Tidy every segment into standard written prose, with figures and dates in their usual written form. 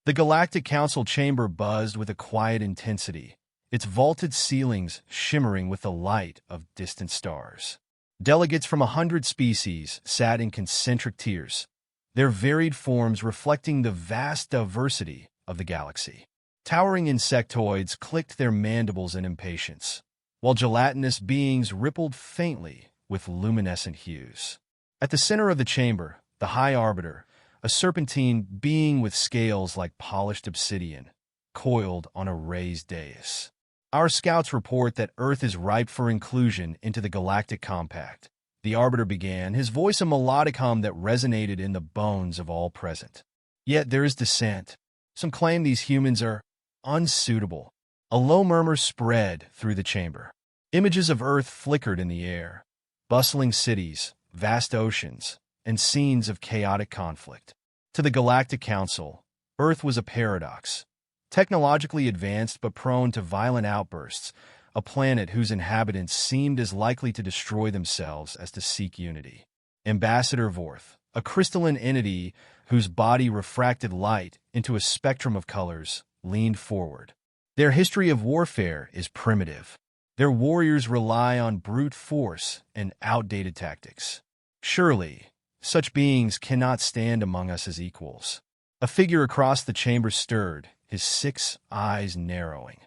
The Galactic Council chamber buzzed with a quiet intensity, its vaulted ceilings shimmering with the light of distant stars. Delegates from 100 species sat in concentric tiers, their varied forms reflecting the vast diversity of the galaxy. Towering insectoids clicked their mandibles in impatience, while gelatinous beings rippled faintly with luminescent hues. At the center of the chamber, the High Arbiter, a serpentine being with scales like polished obsidian, coiled on a raised dais. Our scouts report that Earth is ripe for inclusion into the Galactic Compact. The Arbiter began, his voice a melodic hum that resonated in the bones of all present. Yet there is dissent. Some claim these humans are unsuitable. A low murmur spread through the chamber. Images of Earth flickered in the air. Bustling cities, vast oceans, and scenes of chaotic conflict. To the Galactic Council, Earth was a paradox. Technologically advanced but prone to violent outbursts, a planet whose inhabitants seemed as likely to destroy themselves as to seek unity. Ambassador Vorth, a crystalline entity whose body refracted light into a spectrum of colors, leaned forward. Their history of warfare is primitive. Their warriors rely on brute force and outdated tactics. Surely, such beings cannot stand among us as equals. A figure across the chamber stirred, his 6 eyes narrowing.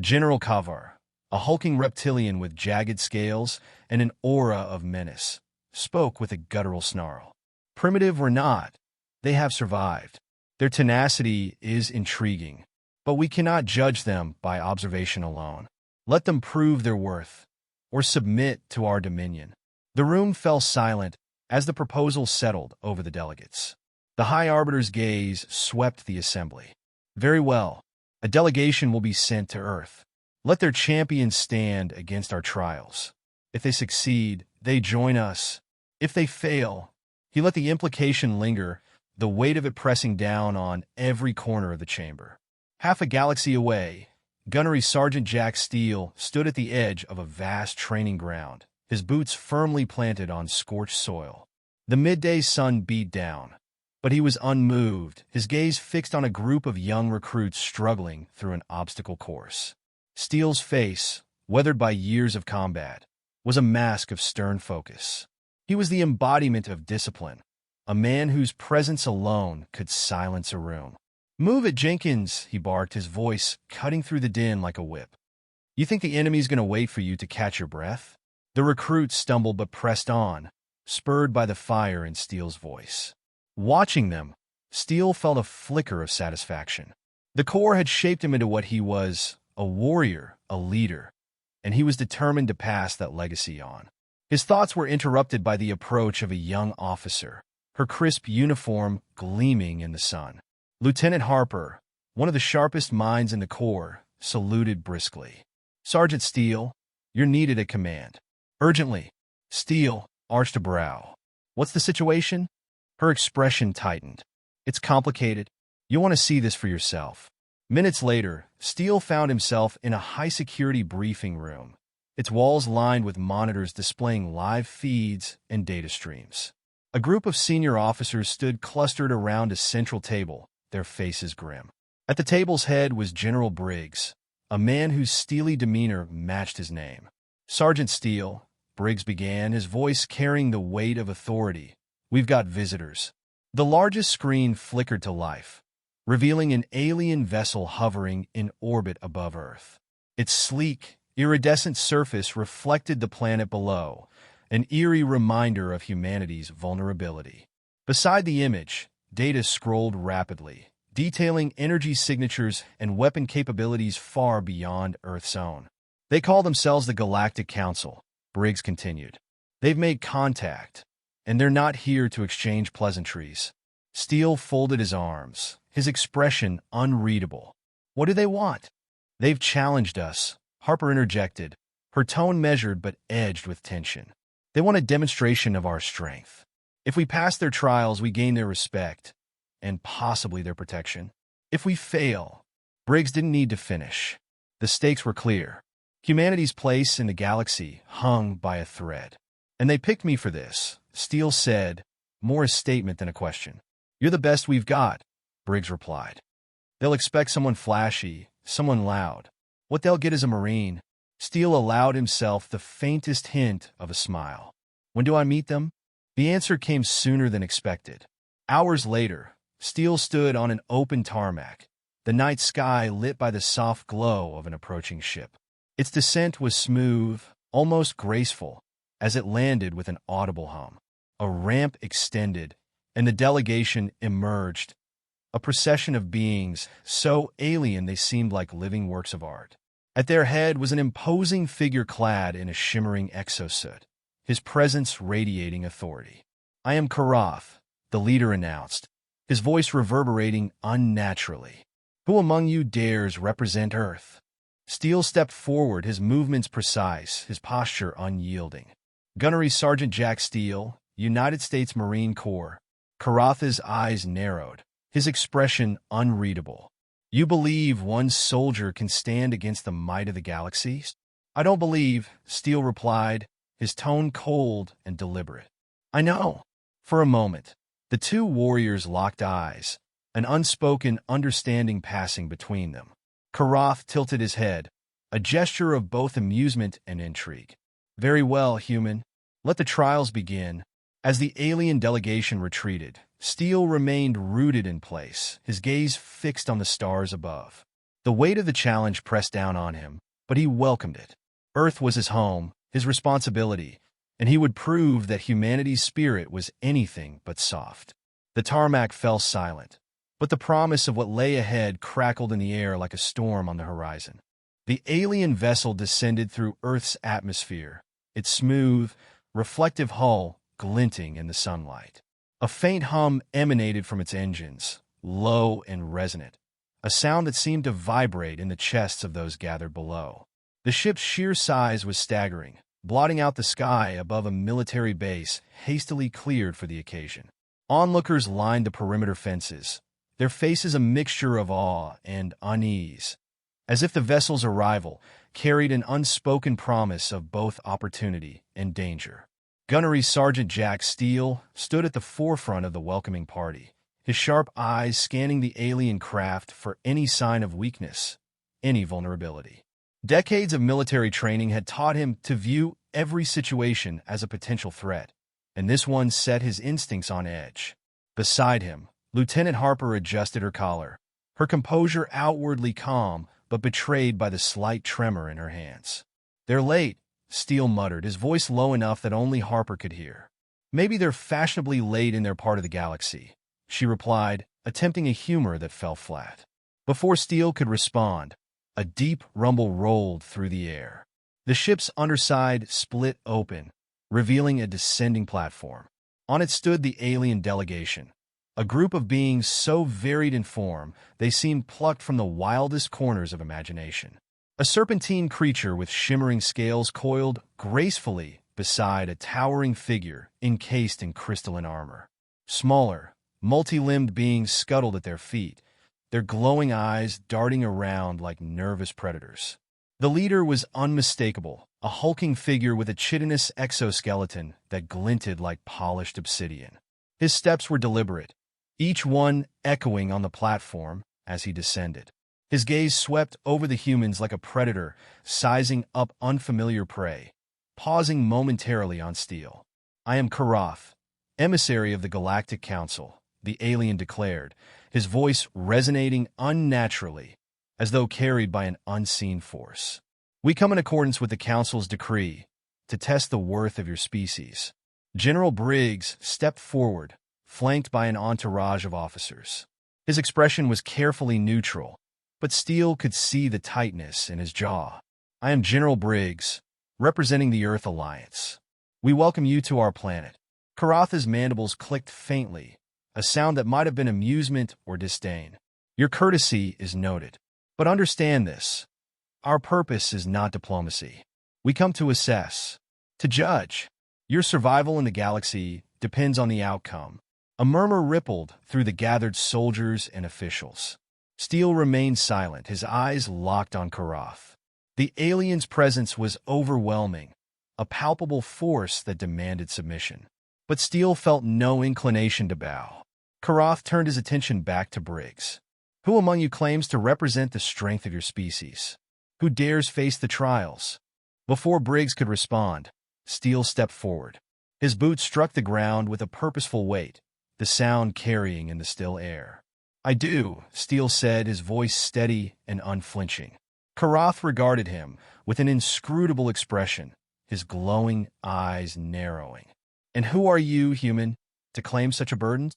General Kavar, a hulking reptilian with jagged scales and an aura of menace, spoke with a guttural snarl. Primitive or not, they have survived. Their tenacity is intriguing, but we cannot judge them by observation alone. Let them prove their worth, or submit to our dominion. The room fell silent as the proposal settled over the delegates. The High Arbiter's gaze swept the assembly. Very well, a delegation will be sent to Earth. Let their champions stand against our trials. If they succeed, they join us. If they fail, he let the implication linger, the weight of it pressing down on every corner of the chamber. Half a galaxy away, Gunnery Sergeant Jack Steele stood at the edge of a vast training ground, his boots firmly planted on scorched soil. The midday sun beat down, but he was unmoved, his gaze fixed on a group of young recruits struggling through an obstacle course. Steele's face, weathered by years of combat, was a mask of stern focus. He was the embodiment of discipline, a man whose presence alone could silence a room. "Move it, Jenkins," he barked, his voice cutting through the din like a whip. "You think the enemy's going to wait for you to catch your breath?" The recruit stumbled but pressed on, spurred by the fire in Steele's voice. Watching them, Steele felt a flicker of satisfaction. The Corps had shaped him into what he was, a warrior, a leader, and he was determined to pass that legacy on. His thoughts were interrupted by the approach of a young officer, her crisp uniform gleaming in the sun. Lieutenant Harper, one of the sharpest minds in the Corps, saluted briskly. "Sergeant Steele, you're needed at command. Urgently." Steele arched a brow. "What's the situation?" Her expression tightened. "It's complicated. You'll want to see this for yourself." Minutes later, Steele found himself in a high-security briefing room, its walls lined with monitors displaying live feeds and data streams. A group of senior officers stood clustered around a central table, their faces grim. At the table's head was General Briggs, a man whose steely demeanor matched his name. "Sergeant Steele," Briggs began, his voice carrying the weight of authority, "we've got visitors." The largest screen flickered to life, revealing an alien vessel hovering in orbit above Earth. Its sleek, iridescent surface reflected the planet below, an eerie reminder of humanity's vulnerability. Beside the image, data scrolled rapidly, detailing energy signatures and weapon capabilities far beyond Earth's own. "They call themselves the Galactic Council," Briggs continued. "They've made contact, and they're not here to exchange pleasantries." Steele folded his arms, his expression unreadable. "What do they want?" "They've challenged us," Harper interjected, her tone measured but edged with tension. "They want a demonstration of our strength. If we pass their trials, we gain their respect, and possibly their protection. If we fail..." Briggs didn't need to finish. The stakes were clear. Humanity's place in the galaxy hung by a thread. "And they picked me for this," Steele said, more a statement than a question. "You're the best we've got," Briggs replied. They'll expect someone flashy, someone loud. What they'll get is a Marine. Steele allowed himself the faintest hint of a smile. When do I meet them? The answer came sooner than expected. Hours later, Steele stood on an open tarmac, the night sky lit by the soft glow of an approaching ship. Its descent was smooth, almost graceful, as it landed with an audible hum. A ramp extended, and the delegation emerged, a procession of beings so alien they seemed like living works of art. At their head was an imposing figure clad in a shimmering exosuit, his presence radiating authority. "I am Karath," the leader announced, his voice reverberating unnaturally. "Who among you dares represent Earth?" Steele stepped forward, his movements precise, his posture unyielding. "Gunnery Sergeant Jack Steele, United States Marine Corps." Karath's eyes narrowed, his expression unreadable. "You believe one soldier can stand against the might of the galaxies?" "I don't believe," Steele replied, his tone cold and deliberate. "I know." For a moment, the two warriors locked eyes, an unspoken understanding passing between them. Karath tilted his head, a gesture of both amusement and intrigue. "Very well, human. Let the trials begin." As the alien delegation retreated, Steele remained rooted in place, his gaze fixed on the stars above. The weight of the challenge pressed down on him, but he welcomed it. Earth was his home, his responsibility, and he would prove that humanity's spirit was anything but soft. The tarmac fell silent, but the promise of what lay ahead crackled in the air like a storm on the horizon. The alien vessel descended through Earth's atmosphere, its smooth, reflective hull glinting in the sunlight. A faint hum emanated from its engines, low and resonant, a sound that seemed to vibrate in the chests of those gathered below. The ship's sheer size was staggering, blotting out the sky above a military base hastily cleared for the occasion. Onlookers lined the perimeter fences, their faces a mixture of awe and unease, as if the vessel's arrival carried an unspoken promise of both opportunity and danger. Gunnery Sergeant Jack Steele stood at the forefront of the welcoming party, his sharp eyes scanning the alien craft for any sign of weakness, any vulnerability. Decades of military training had taught him to view every situation as a potential threat, and this one set his instincts on edge. Beside him, Lieutenant Harper adjusted her collar, her composure outwardly calm but betrayed by the slight tremor in her hands. "They're late," Steele muttered, his voice low enough that only Harper could hear. "Maybe they're fashionably late in their part of the galaxy," she replied, attempting a humor that fell flat. Before Steele could respond, a deep rumble rolled through the air. The ship's underside split open, revealing a descending platform. On it stood the alien delegation, a group of beings so varied in form they seemed plucked from the wildest corners of imagination. A serpentine creature with shimmering scales coiled gracefully beside a towering figure encased in crystalline armor. Smaller, multi-limbed beings scuttled at their feet, their glowing eyes darting around like nervous predators. The leader was unmistakable, a hulking figure with a chitinous exoskeleton that glinted like polished obsidian. His steps were deliberate, each one echoing on the platform as he descended. His gaze swept over the humans like a predator sizing up unfamiliar prey, pausing momentarily on Steele. "I am Karath, emissary of the Galactic Council," the alien declared, his voice resonating unnaturally, as though carried by an unseen force. "We come in accordance with the Council's decree to test the worth of your species." General Briggs stepped forward, flanked by an entourage of officers. His expression was carefully neutral, but Steele could see the tightness in his jaw. "I am General Briggs, representing the Earth Alliance. We welcome you to our planet." Karath's mandibles clicked faintly, a sound that might have been amusement or disdain. "Your courtesy is noted. But understand this. Our purpose is not diplomacy. We come to assess, to judge. Your survival in the galaxy depends on the outcome." A murmur rippled through the gathered soldiers and officials. Steele remained silent, his eyes locked on Karath. The alien's presence was overwhelming, a palpable force that demanded submission. But Steele felt no inclination to bow. Karath turned his attention back to Briggs. Who among you claims to represent the strength of your species? Who dares face the trials? Before Briggs could respond, Steele stepped forward. His boots struck the ground with a purposeful weight, the sound carrying in the still air. I do, Steele said, his voice steady and unflinching. Karath regarded him with an inscrutable expression, his glowing eyes narrowing. And who are you, human, to claim such a burden?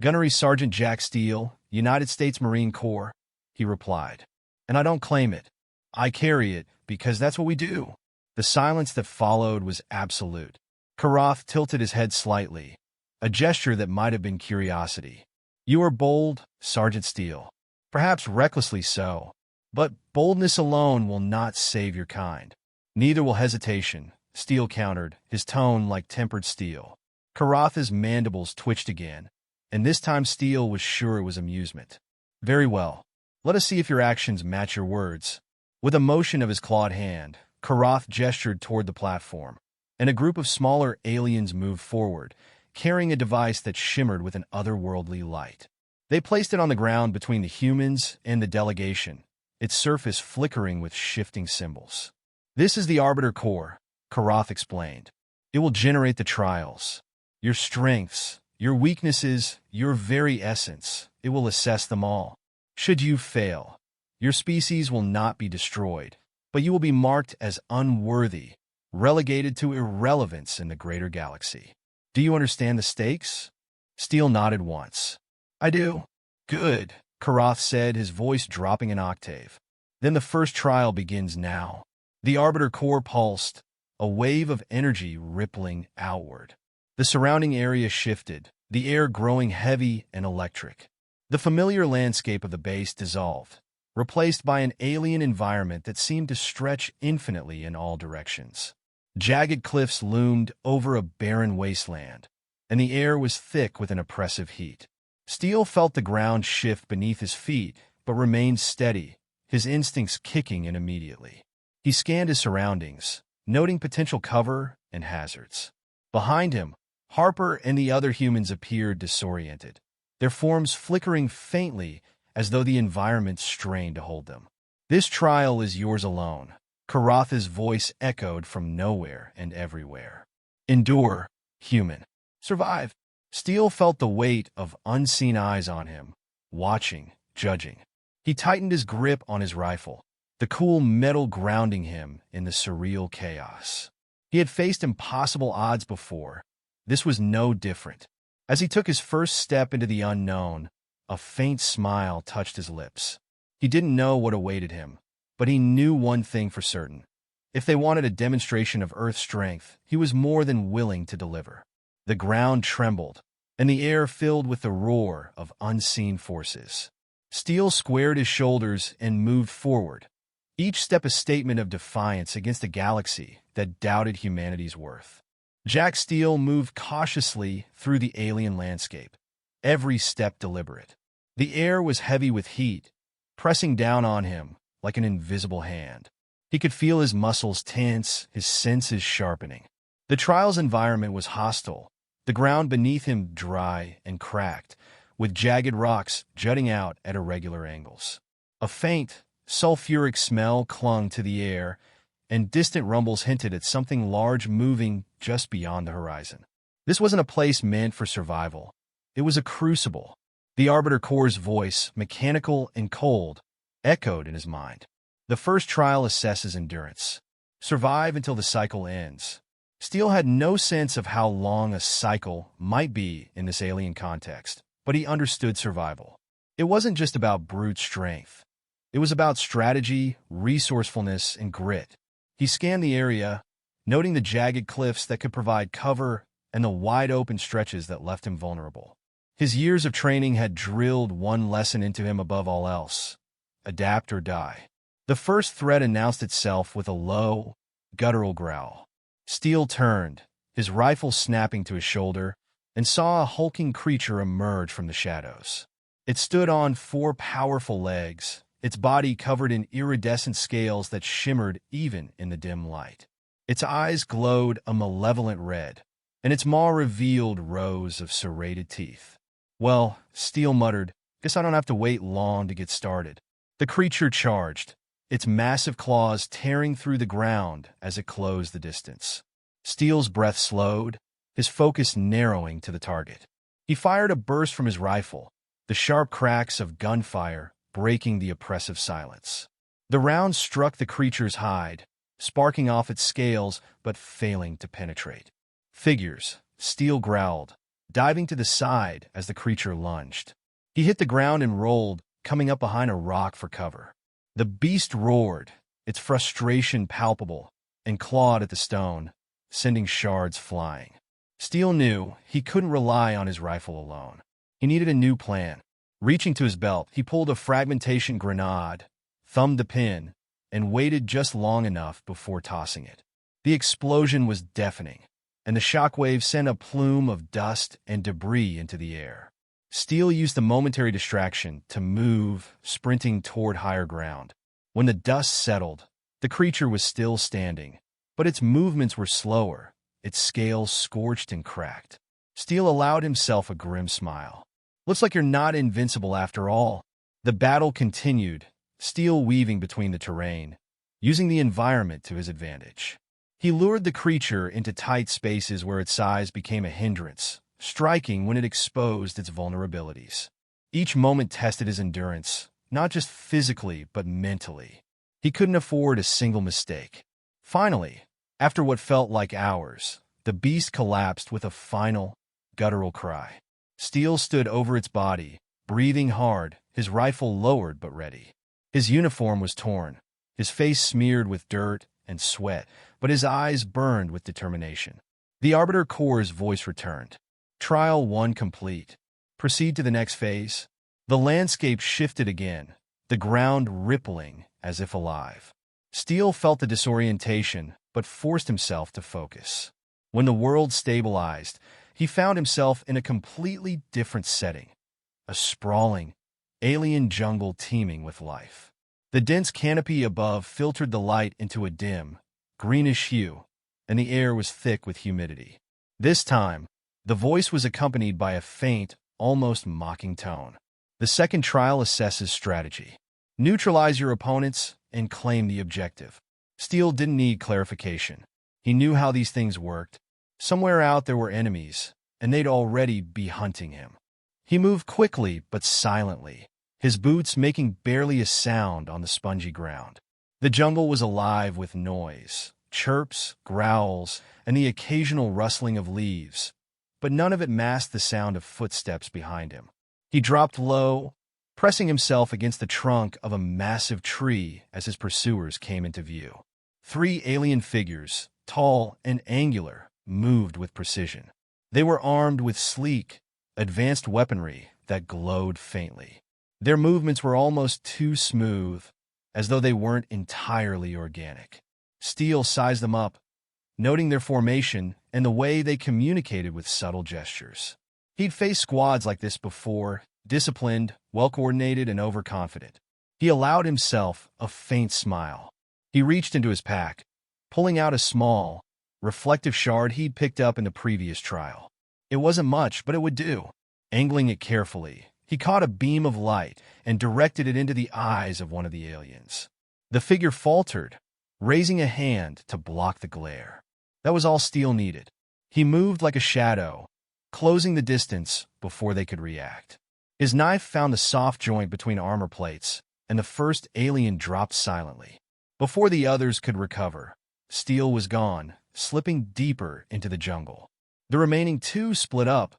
Gunnery Sergeant Jack Steele, United States Marine Corps, he replied. And I don't claim it. I carry it because that's what we do. The silence that followed was absolute. Karath tilted his head slightly, a gesture that might have been curiosity. You are bold, Sergeant Steele. Perhaps recklessly so. But boldness alone will not save your kind. Neither will hesitation, Steele countered, his tone like tempered steel. Karath's mandibles twitched again, and this time Steele was sure it was amusement. Very well. Let us see if your actions match your words. With a motion of his clawed hand, Karath gestured toward the platform, and a group of smaller aliens moved forward, carrying a device that shimmered with an otherworldly light. They placed it on the ground between the humans and the delegation, its surface flickering with shifting symbols. This is the Arbiter Core, Karath explained. It will generate the trials. Your strengths, your weaknesses, your very essence. It will assess them all. Should you fail, your species will not be destroyed, but you will be marked as unworthy, relegated to irrelevance in the greater galaxy. Do you understand the stakes? Steele nodded once. I do. Good, Karath said, his voice dropping an octave. Then the first trial begins now. The Arbiter Core pulsed, a wave of energy rippling outward. The surrounding area shifted, the air growing heavy and electric. The familiar landscape of the base dissolved, replaced by an alien environment that seemed to stretch infinitely in all directions. Jagged cliffs loomed over a barren wasteland, and the air was thick with an oppressive heat. Steele felt the ground shift beneath his feet, but remained steady, his instincts kicking in immediately. He scanned his surroundings, noting potential cover and hazards. Behind him, Harper and the other humans appeared disoriented, their forms flickering faintly as though the environment strained to hold them. This trial is yours alone, Karath's voice echoed from nowhere and everywhere. Endure, human. Survive. Steele felt the weight of unseen eyes on him, watching, judging. He tightened his grip on his rifle, the cool metal grounding him in the surreal chaos. He had faced impossible odds before. This was no different. As he took his first step into the unknown, a faint smile touched his lips. He didn't know what awaited him, but he knew one thing for certain. If they wanted a demonstration of Earth's strength, he was more than willing to deliver. The ground trembled, and the air filled with the roar of unseen forces. Steele squared his shoulders and moved forward, each step a statement of defiance against a galaxy that doubted humanity's worth. Jack Steele moved cautiously through the alien landscape, every step deliberate. The air was heavy with heat, pressing down on him like an invisible hand. He could feel his muscles tense, his senses sharpening. The trial's environment was hostile, the ground beneath him dry and cracked, with jagged rocks jutting out at irregular angles. A faint, sulfuric smell clung to the air, and distant rumbles hinted at something large moving just beyond the horizon. This wasn't a place meant for survival. It was a crucible. The Arbiter Core's voice, mechanical and cold, echoed in his mind. The first trial assesses endurance. Survive until the cycle ends. Steele had no sense of how long a cycle might be in this alien context, but he understood survival. It wasn't just about brute strength. It was about strategy, resourcefulness, and grit. He scanned the area, noting the jagged cliffs that could provide cover and the wide-open stretches that left him vulnerable. His years of training had drilled one lesson into him above all else: adapt or die. The first threat announced itself with a low, guttural growl. Steele turned, his rifle snapping to his shoulder, and saw a hulking creature emerge from the shadows. It stood on 4 powerful legs, its body covered in iridescent scales that shimmered even in the dim light. Its eyes glowed a malevolent red, and its maw revealed rows of serrated teeth. Well, Steele muttered, Guess I don't have to wait long to get started. The creature charged, its massive claws tearing through the ground as it closed the distance. Steele's breath slowed, his focus narrowing to the target. He fired a burst from his rifle, the sharp cracks of gunfire breaking the oppressive silence. The round struck the creature's hide, sparking off its scales but failing to penetrate. Figures, Steele growled, diving to the side as the creature lunged. He hit the ground and rolled, coming up behind a rock for cover. The beast roared, its frustration palpable, and clawed at the stone, sending shards flying. Steele knew he couldn't rely on his rifle alone. He needed a new plan. Reaching to his belt, he pulled a fragmentation grenade, thumbed the pin, and waited just long enough before tossing it. The explosion was deafening, and the shockwave sent a plume of dust and debris into the air. Steele used the momentary distraction to move, sprinting toward higher ground. When the dust settled, the creature was still standing, but its movements were slower, its scales scorched and cracked. Steele allowed himself a grim smile. "Looks like you're not invincible after all." The battle continued, Steele weaving between the terrain, using the environment to his advantage. He lured the creature into tight spaces where its size became a hindrance, striking when it exposed its vulnerabilities. Each moment tested his endurance, not just physically but mentally. He couldn't afford a single mistake. Finally, after what felt like hours, the beast collapsed with a final, guttural cry. Steele stood over its body, breathing hard, his rifle lowered but ready. His uniform was torn, his face smeared with dirt and sweat, but his eyes burned with determination. The Arbiter Corps' voice returned. Trial 1 complete. Proceed to the next phase. The landscape shifted again, the ground rippling as if alive. Steele felt the disorientation, but forced himself to focus. When the world stabilized, he found himself in a completely different setting. A sprawling, alien jungle teeming with life. The dense canopy above filtered the light into a dim, greenish hue, and the air was thick with humidity. This time, the voice was accompanied by a faint, almost mocking tone. The second trial assesses strategy. Neutralize your opponents and claim the objective. Steele didn't need clarification. He knew how these things worked. Somewhere out there were enemies, and they'd already be hunting him. He moved quickly but silently, his boots making barely a sound on the spongy ground. The jungle was alive with noise, chirps, growls, and the occasional rustling of leaves, but none of it masked the sound of footsteps behind him. He dropped low, pressing himself against the trunk of a massive tree as his pursuers came into view. 3 alien figures, tall and angular, moved with precision. They were armed with sleek, advanced weaponry that glowed faintly. Their movements were almost too smooth, as though they weren't entirely organic. Steele sized them up, noting their formation and the way they communicated with subtle gestures. He'd faced squads like this before, disciplined, well-coordinated, and overconfident. He allowed himself a faint smile. He reached into his pack, pulling out a small, reflective shard he'd picked up in the previous trial. It wasn't much, but it would do. Angling it carefully, he caught a beam of light and directed it into the eyes of one of the aliens. The figure faltered, raising a hand to block the glare. That was all Steele needed. He moved like a shadow, closing the distance before they could react. His knife found the soft joint between armor plates, and the first alien dropped silently. Before the others could recover, Steele was gone, slipping deeper into the jungle. The remaining 2 split up,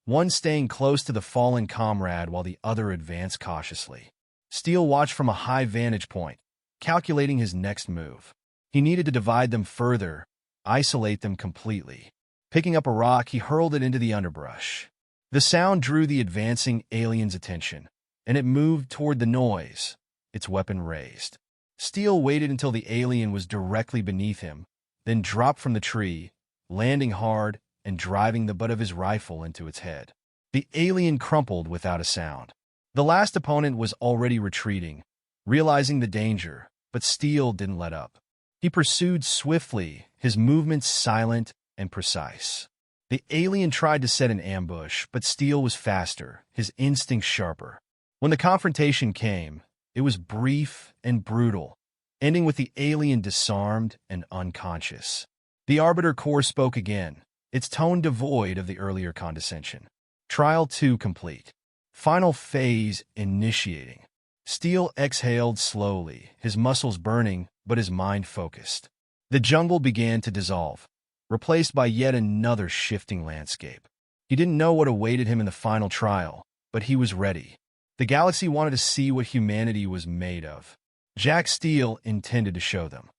one staying close to the fallen comrade while the other advanced cautiously. Steele watched from a high vantage point, calculating his next move. He needed to divide them further, isolate them completely. Picking up a rock, he hurled it into the underbrush. The sound drew the advancing alien's attention, and it moved toward the noise, its weapon raised. Steele waited until the alien was directly beneath him, then dropped from the tree, landing hard and driving the butt of his rifle into its head. The alien crumpled without a sound. The last opponent was already retreating, realizing the danger, but Steele didn't let up. He pursued swiftly, his movements silent and precise. The alien tried to set an ambush, but Steele was faster, his instincts sharper. When the confrontation came, it was brief and brutal, ending with the alien disarmed and unconscious. The Arbiter Core spoke again, its tone devoid of the earlier condescension. Trial 2 complete. Final phase initiating. Steel exhaled slowly, his muscles burning, but his mind focused. The jungle began to dissolve, replaced by yet another shifting landscape. He didn't know what awaited him in the final trial, but he was ready. The galaxy wanted to see what humanity was made of. Jack Steele intended to show them.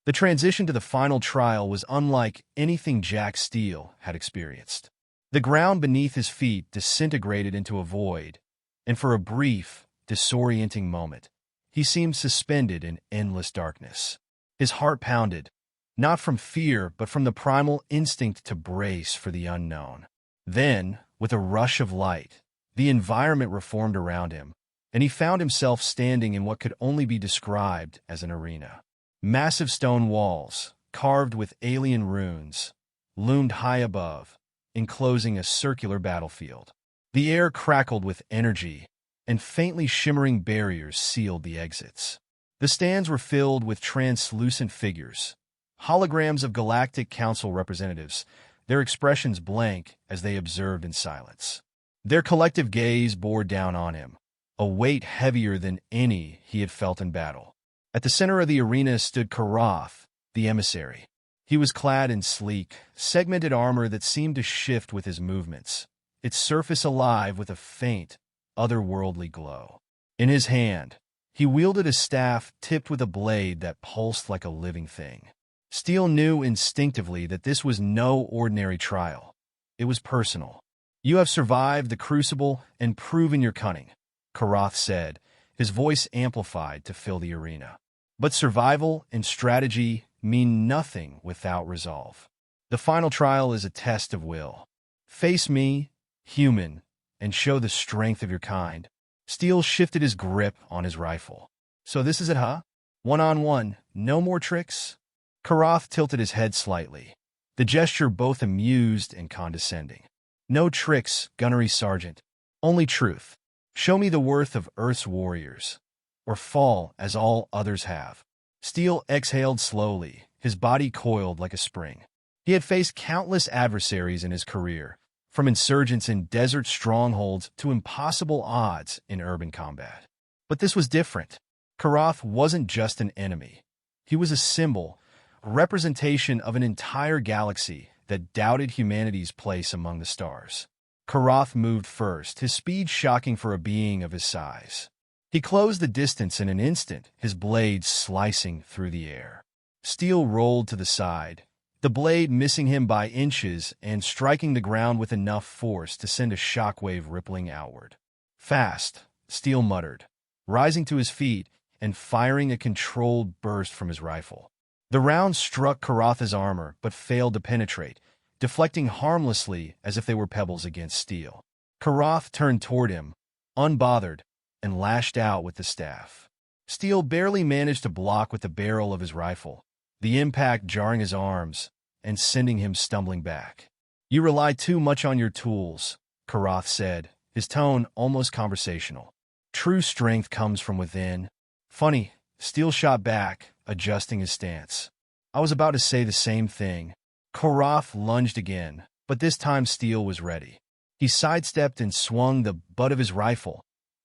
The transition to the final trial was unlike anything Jack Steele had experienced. The ground beneath his feet disintegrated into a void, and for a brief, disorienting moment, he seemed suspended in endless darkness. His heart pounded, not from fear, but from the primal instinct to brace for the unknown. Then, with a rush of light, the environment reformed around him, and he found himself standing in what could only be described as an arena. Massive stone walls, carved with alien runes, loomed high above, enclosing a circular battlefield. The air crackled with energy, and faintly shimmering barriers sealed the exits. The stands were filled with translucent figures, holograms of Galactic Council representatives, their expressions blank as they observed in silence. Their collective gaze bore down on him, a weight heavier than any he had felt in battle. At the center of the arena stood Karath, the emissary. He was clad in sleek, segmented armor that seemed to shift with his movements, its surface alive with a faint, otherworldly glow. In his hand, he wielded a staff tipped with a blade that pulsed like a living thing. Steele knew instinctively that this was no ordinary trial. It was personal. "You have survived the crucible and proven your cunning," Karath said, his voice amplified to fill the arena. "But survival and strategy mean nothing without resolve. The final trial is a test of will. Face me, human, and show the strength of your kind." Steele shifted his grip on his rifle. "So this is it, huh? One-on-one, no more tricks?" Karath tilted his head slightly, the gesture both amused and condescending. "No tricks, Gunnery Sergeant. Only truth. Show me the worth of Earth's warriors, or fall as all others have." Steele exhaled slowly, his body coiled like a spring. He had faced countless adversaries in his career, from insurgents in desert strongholds to impossible odds in urban combat. But this was different. Karath wasn't just an enemy. He was a symbol, a representation of an entire galaxy that doubted humanity's place among the stars. Karath moved first, his speed shocking for a being of his size. He closed the distance in an instant, his blade slicing through the air. Steele rolled to the side, the blade missing him by inches and striking the ground with enough force to send a shockwave rippling outward. "Fast," Steele muttered, rising to his feet and firing a controlled burst from his rifle. The round struck Karath's armor but failed to penetrate, deflecting harmlessly as if they were pebbles against steel. Karath turned toward him, unbothered, and lashed out with the staff. Steele barely managed to block with the barrel of his rifle, the impact jarring his arms and sending him stumbling back. "You rely too much on your tools," Karath said, his tone almost conversational. "True strength comes from within." "Funny," Steele shot back, adjusting his stance. "I was about to say the same thing." Karath lunged again, but this time Steele was ready. He sidestepped and swung the butt of his rifle,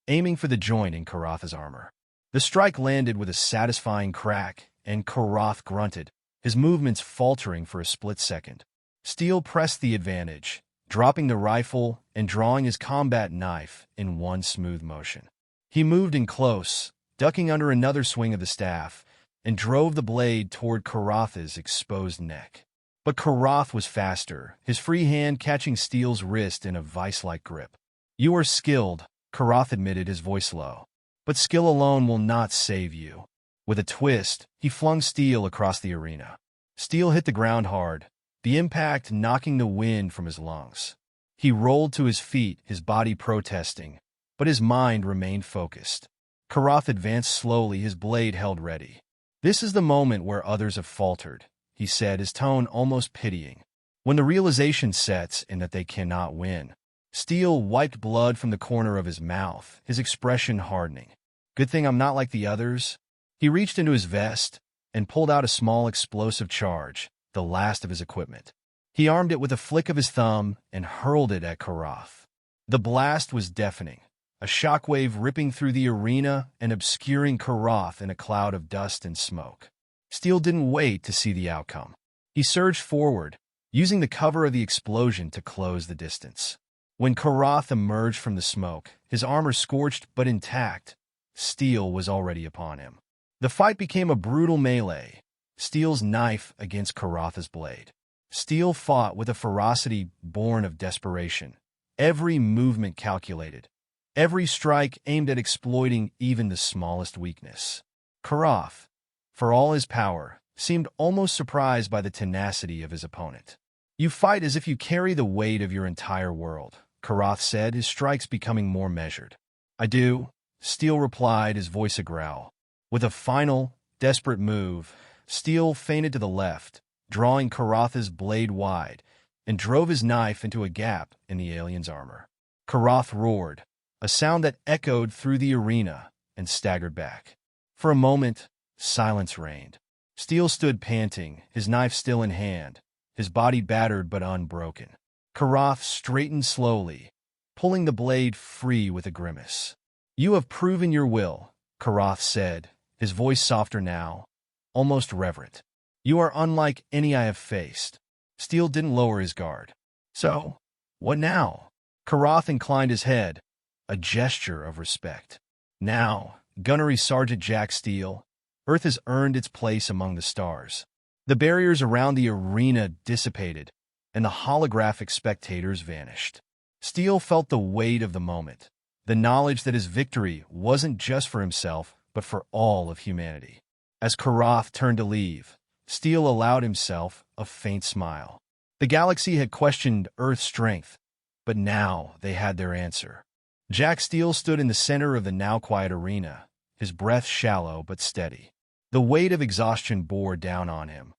aiming for the joint in Karath's armor. The strike landed with a satisfying crack, and Karath grunted, his movements faltering for a split second. Steele pressed the advantage, dropping the rifle and drawing his combat knife in one smooth motion. He moved in close, ducking under another swing of the staff, and drove the blade toward Karath's exposed neck. But Karath was faster, his free hand catching Steele's wrist in a vice-like grip. "You are skilled," Karath admitted, his voice low. "But skill alone will not save you." With a twist, he flung Steele across the arena. Steele hit the ground hard, the impact knocking the wind from his lungs. He rolled to his feet, his body protesting, but his mind remained focused. Karath advanced slowly, his blade held ready. "This is the moment where others have faltered," he said, his tone almost pitying. "When the realization sets in that they cannot win." Steel wiped blood from the corner of his mouth, his expression hardening. Good thing I'm not like the others. He reached into his vest and pulled out a small explosive charge, the last of his equipment. He armed it with a flick of his thumb and hurled it at Karath. The blast was deafening, a shockwave ripping through the arena and obscuring Karath in a cloud of dust and smoke. Steel didn't wait to see the outcome. He surged forward, using the cover of the explosion to close the distance. When Karath emerged from the smoke, his armor scorched but intact, Steel was already upon him. The fight became a brutal melee, Steel's knife against Karath's blade. Steel fought with a ferocity born of desperation, every movement calculated, every strike aimed at exploiting even the smallest weakness. Karath, for all his power, seemed almost surprised by the tenacity of his opponent. You fight as if you carry the weight of your entire world, Karath said, his strikes becoming more measured. I do, Steel replied, his voice a growl. With a final, desperate move, Steel feinted to the left, drawing Karath's blade wide, and drove his knife into a gap in the alien's armor. Karath roared, a sound that echoed through the arena, and staggered back. For a moment, silence reigned. Steel stood panting, his knife still in hand, his body battered but unbroken. Karath straightened slowly, pulling the blade free with a grimace. You have proven your will, Karath said, his voice softer now, almost reverent. You are unlike any I have faced. Steel didn't lower his guard. So, what now? Karath inclined his head, a gesture of respect. Now, Gunnery Sergeant Jack Steel, Earth has earned its place among the stars. The barriers around the arena dissipated, and the holographic spectators vanished. Steel felt the weight of the moment, the knowledge that his victory wasn't just for himself, but for all of humanity. As Karath turned to leave, Steel allowed himself a faint smile. The galaxy had questioned Earth's strength, but now they had their answer. Jack Steel stood in the center of the now-quiet arena, his breath shallow but steady. The weight of exhaustion bore down on him,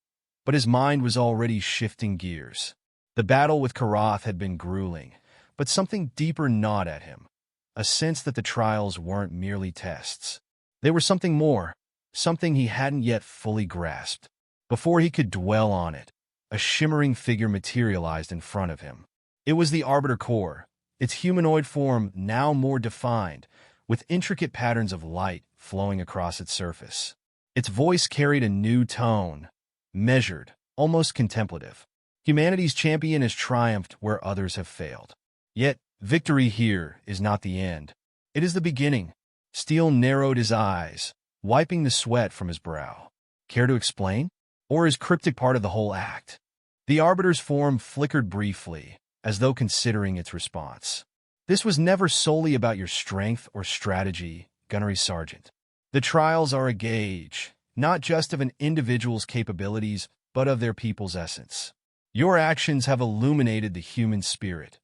but his mind was already shifting gears. The battle with Karath had been grueling, but something deeper gnawed at him, a sense that the trials weren't merely tests. They were something more, something he hadn't yet fully grasped. Before he could dwell on it, a shimmering figure materialized in front of him. It was the Arbiter Core, its humanoid form now more defined, with intricate patterns of light flowing across its surface. Its voice carried a new tone, measured, almost contemplative. Humanity's champion has triumphed where others have failed. Yet, victory here is not the end. It is the beginning. Steel narrowed his eyes, wiping the sweat from his brow. Care to explain? Or is cryptic part of the whole act? The Arbiter's form flickered briefly, as though considering its response. This was never solely about your strength or strategy, Gunnery Sergeant. The trials are a gauge, not just of an individual's capabilities, but of their people's essence. Your actions have illuminated the human spirit,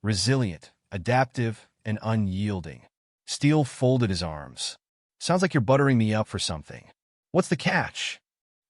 resilient, adaptive, and unyielding. Steel folded his arms. Sounds like you're buttering me up for something. What's the catch?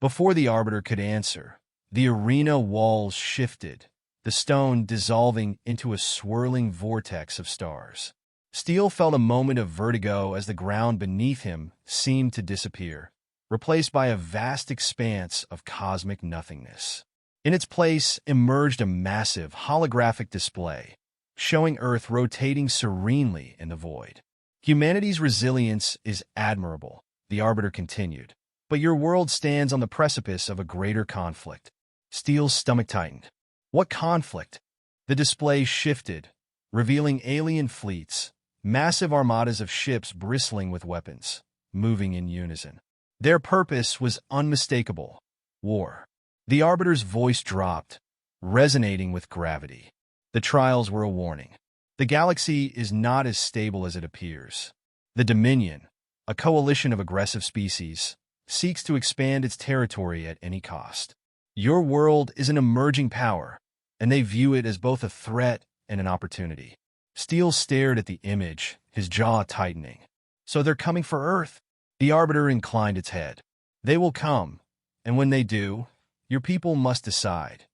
Before the Arbiter could answer, the arena walls shifted, the stone dissolving into a swirling vortex of stars. Steel felt a moment of vertigo as the ground beneath him seemed to disappear, replaced by a vast expanse of cosmic nothingness. In its place emerged a massive holographic display, showing Earth rotating serenely in the void. Humanity's resilience is admirable, the Arbiter continued, but your world stands on the precipice of a greater conflict. Steel's stomach tightened. What conflict? The display shifted, revealing alien fleets, massive armadas of ships bristling with weapons, moving in unison. Their purpose was unmistakable: war. The Arbiter's voice dropped, resonating with gravity. The trials were a warning. The galaxy is not as stable as it appears. The Dominion, a coalition of aggressive species, seeks to expand its territory at any cost. Your world is an emerging power, and they view it as both a threat and an opportunity. Steel stared at the image, his jaw tightening. So they're coming for Earth? The Arbiter inclined its head. They will come, and when they do, your people must decide.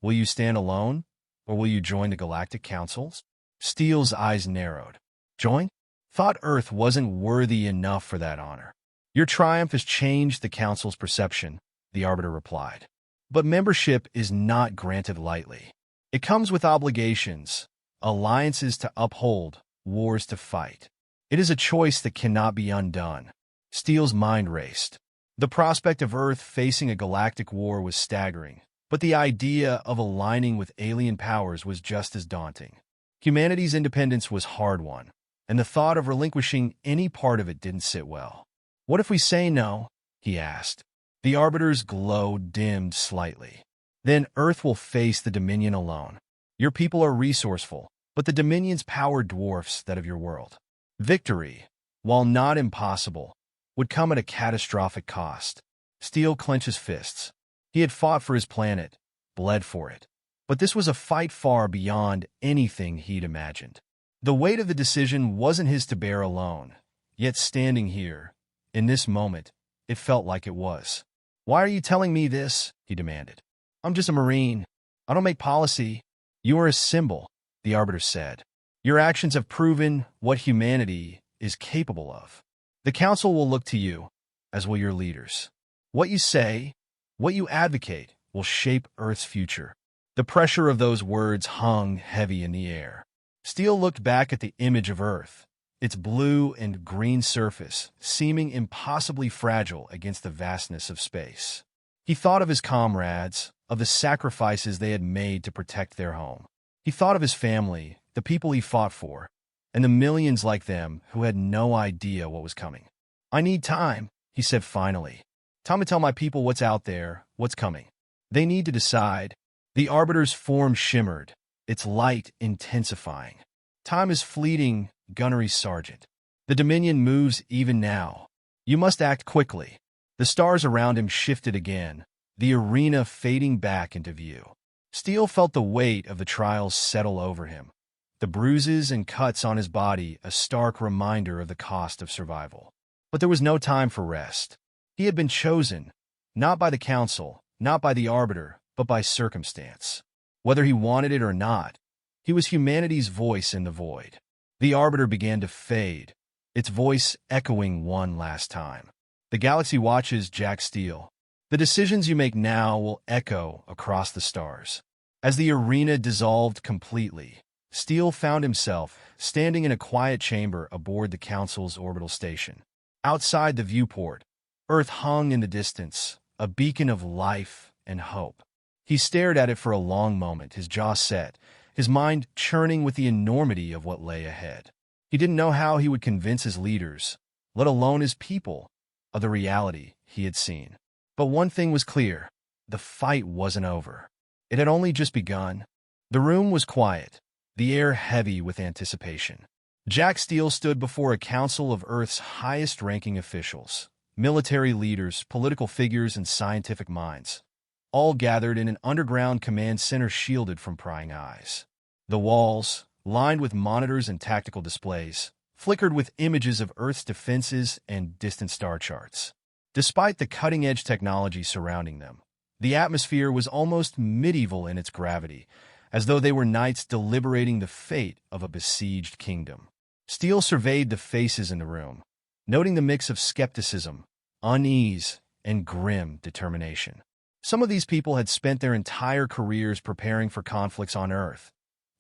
Will you stand alone, or will you join the Galactic Councils? Steele's eyes narrowed. Join? Thought Earth wasn't worthy enough for that honor. Your triumph has changed the Council's perception, the Arbiter replied. But membership is not granted lightly. It comes with obligations, alliances to uphold, wars to fight. It is a choice that cannot be undone. Steele's mind raced. The prospect of Earth facing a galactic war was staggering, but the idea of aligning with alien powers was just as daunting. Humanity's independence was hard-won, and the thought of relinquishing any part of it didn't sit well. What if we say no? He asked. The Arbiter's glow dimmed slightly. Then Earth will face the Dominion alone. Your people are resourceful, but the Dominion's power dwarfs that of your world. Victory, while not impossible, would come at a catastrophic cost. Steele clenched his fists. He had fought for his planet, bled for it. But this was a fight far beyond anything he'd imagined. The weight of the decision wasn't his to bear alone, yet standing here, in this moment, it felt like it was. Why are you telling me this? He demanded. I'm just a Marine. I don't make policy. You are a symbol, the Arbiter said. Your actions have proven what humanity is capable of. The Council will look to you, as will your leaders. What you say, what you advocate, will shape Earth's future. The pressure of those words hung heavy in the air. Steele looked back at the image of Earth, its blue and green surface seeming impossibly fragile against the vastness of space. He thought of his comrades, of the sacrifices they had made to protect their home. He thought of his family, the people he fought for, and the millions like them who had no idea what was coming. I need time, he said finally. Time to tell my people what's out there, what's coming. They need to decide. The Arbiter's form shimmered, its light intensifying. Time is fleeting, Gunnery Sergeant. The Dominion moves even now. You must act quickly. The stars around him shifted again, the arena fading back into view. Steele felt the weight of the trials settle over him, the bruises and cuts on his body a stark reminder of the cost of survival. But there was no time for rest. He had been chosen, not by the Council, not by the Arbiter, but by circumstance. Whether he wanted it or not, he was humanity's voice in the void. The Arbiter began to fade, its voice echoing one last time. The galaxy watches, Jack Steele. The decisions you make now will echo across the stars. As the arena dissolved completely, Steele found himself standing in a quiet chamber aboard the Council's orbital station. Outside the viewport, Earth hung in the distance, a beacon of life and hope. He stared at it for a long moment, his jaw set, his mind churning with the enormity of what lay ahead. He didn't know how he would convince his leaders, let alone his people, of the reality he had seen. But one thing was clear, the fight wasn't over. It had only just begun. The room was quiet, the air heavy with anticipation. Jack Steele stood before a council of Earth's highest-ranking officials, military leaders, political figures, and scientific minds, all gathered in an underground command center shielded from prying eyes. The walls, lined with monitors and tactical displays, flickered with images of Earth's defenses and distant star charts. Despite the cutting-edge technology surrounding them, the atmosphere was almost medieval in its gravity, as though they were knights deliberating the fate of a besieged kingdom. Steele surveyed the faces in the room, noting the mix of skepticism, unease, and grim determination. Some of these people had spent their entire careers preparing for conflicts on Earth,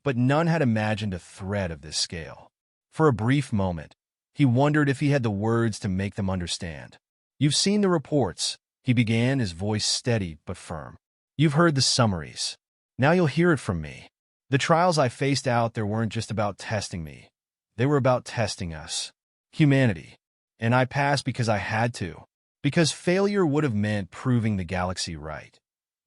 but none had imagined a threat of this scale. For a brief moment, he wondered if he had the words to make them understand. "You've seen the reports," he began, his voice steady but firm. "You've heard the summaries. Now you'll hear it from me. The trials I faced out there weren't just about testing me. They were about testing us, humanity. And I passed because I had to. Because failure would have meant proving the galaxy right.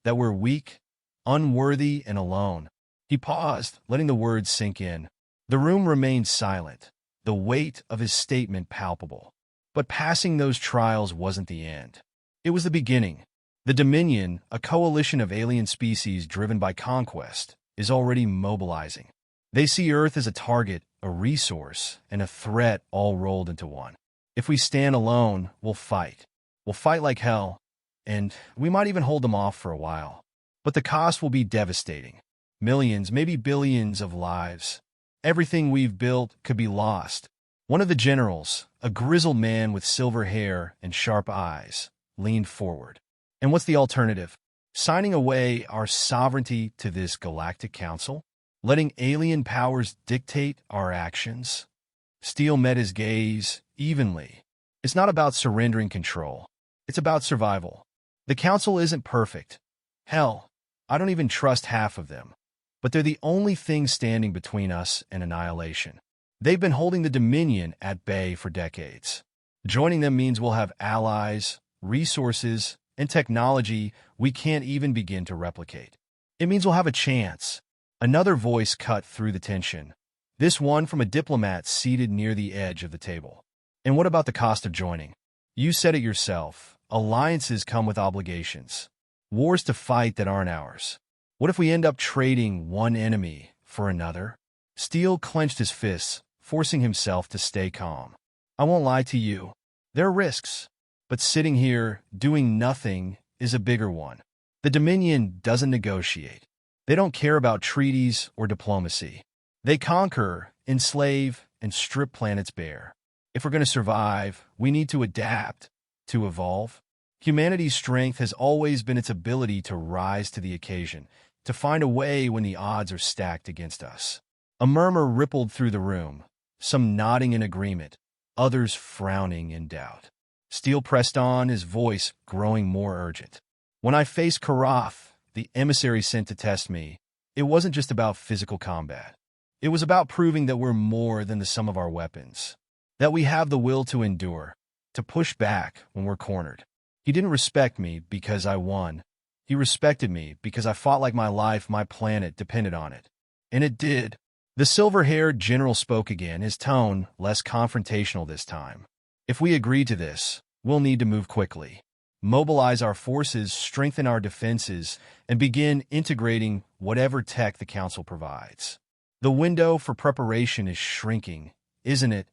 That we're weak, unworthy, and alone." He paused, letting the words sink in. The room remained silent, the weight of his statement palpable. But passing those trials wasn't the end. It was the beginning. The Dominion, a coalition of alien species driven by conquest, is already mobilizing. They see Earth as a target, a resource, and a threat all rolled into one. If we stand alone, we'll fight. We'll fight like hell, and we might even hold them off for a while. But the cost will be devastating. Millions, maybe billions of lives. Everything we've built could be lost. One of the generals, a grizzled man with silver hair and sharp eyes, leaned forward. And what's the alternative? Signing away our sovereignty to this galactic council? Letting alien powers dictate our actions? Steele met his gaze evenly. It's not about surrendering control. It's about survival. The council isn't perfect. Hell, I don't even trust half of them. But they're the only thing standing between us and annihilation. They've been holding the Dominion at bay for decades. Joining them means we'll have allies, resources, and technology we can't even begin to replicate. It means we'll have a chance. Another voice cut through the tension. This one from a diplomat seated near the edge of the table. And what about the cost of joining? You said it yourself. Alliances come with obligations. Wars to fight that aren't ours. What if we end up trading one enemy for another? Steele clenched his fists, forcing himself to stay calm. I won't lie to you. There are risks. But sitting here, doing nothing, is a bigger one. The Dominion doesn't negotiate. They don't care about treaties or diplomacy. They conquer, enslave, and strip planets bare. If we're going to survive, we need to adapt, to evolve. Humanity's strength has always been its ability to rise to the occasion, to find a way when the odds are stacked against us. A murmur rippled through the room, some nodding in agreement, others frowning in doubt. Steele pressed on, his voice growing more urgent. When I faced Karath, the emissary sent to test me, it wasn't just about physical combat. It was about proving that we're more than the sum of our weapons, that we have the will to endure, to push back when we're cornered. He didn't respect me because I won. He respected me because I fought like my life, my planet depended on it. And it did. The silver-haired general spoke again, his tone less confrontational this time. If we agree to this, we'll need to move quickly. Mobilize our forces, strengthen our defenses, and begin integrating whatever tech the Council provides. The window for preparation is shrinking, isn't it?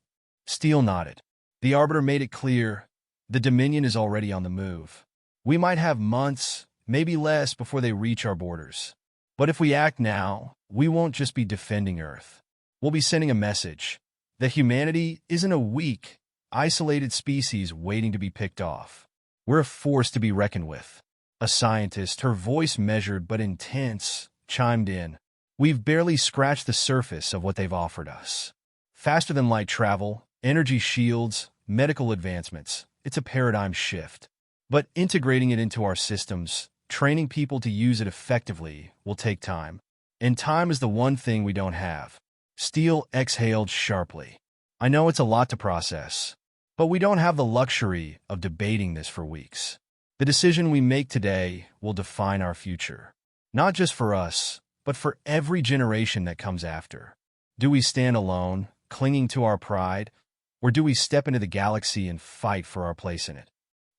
Steele nodded. The Arbiter made it clear. The Dominion is already on the move. We might have months, maybe less, before they reach our borders. But if we act now, we won't just be defending Earth. We'll be sending a message that humanity isn't a weak, isolated species waiting to be picked off. We're a force to be reckoned with. A scientist, her voice measured but intense, chimed in. We've barely scratched the surface of what they've offered us. Faster-than-light travel, energy shields, medical advancements. It's a paradigm shift. But integrating it into our systems, training people to use it effectively, will take time. And time is the one thing we don't have. Steele exhaled sharply. I know it's a lot to process, but we don't have the luxury of debating this for weeks. The decision we make today will define our future. Not just for us, but for every generation that comes after. Do we stand alone, clinging to our pride, or do we step into the galaxy and fight for our place in it?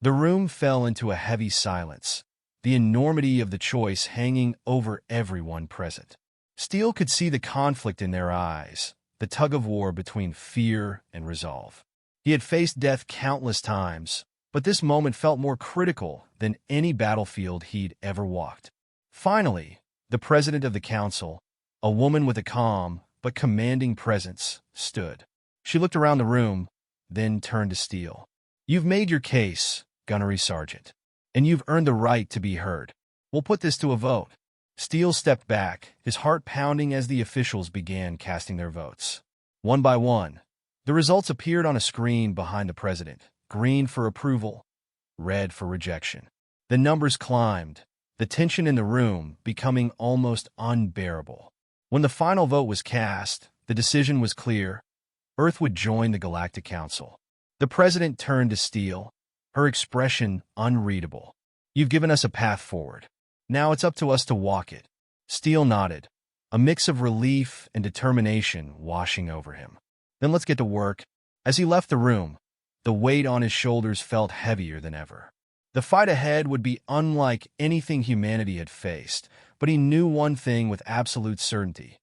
The room fell into a heavy silence, the enormity of the choice hanging over everyone present. Steele could see the conflict in their eyes, the tug-of-war between fear and resolve. He had faced death countless times, but this moment felt more critical than any battlefield he'd ever walked. Finally, the president of the council, a woman with a calm but commanding presence, stood. She looked around the room, then turned to Steele. You've made your case, Gunnery Sergeant, and you've earned the right to be heard. We'll put this to a vote. Steele stepped back, his heart pounding as the officials began casting their votes. One by one, the results appeared on a screen behind the president, green for approval, red for rejection. The numbers climbed, the tension in the room becoming almost unbearable. When the final vote was cast, the decision was clear. Earth would join the Galactic Council. The president turned to Steele, her expression unreadable. You've given us a path forward. Now it's up to us to walk it. Steele nodded, a mix of relief and determination washing over him. Then let's get to work. As he left the room, the weight on his shoulders felt heavier than ever. The fight ahead would be unlike anything humanity had faced, but he knew one thing with absolute certainty.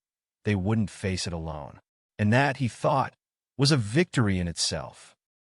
They wouldn't face it alone. And that, he thought, was a victory in itself.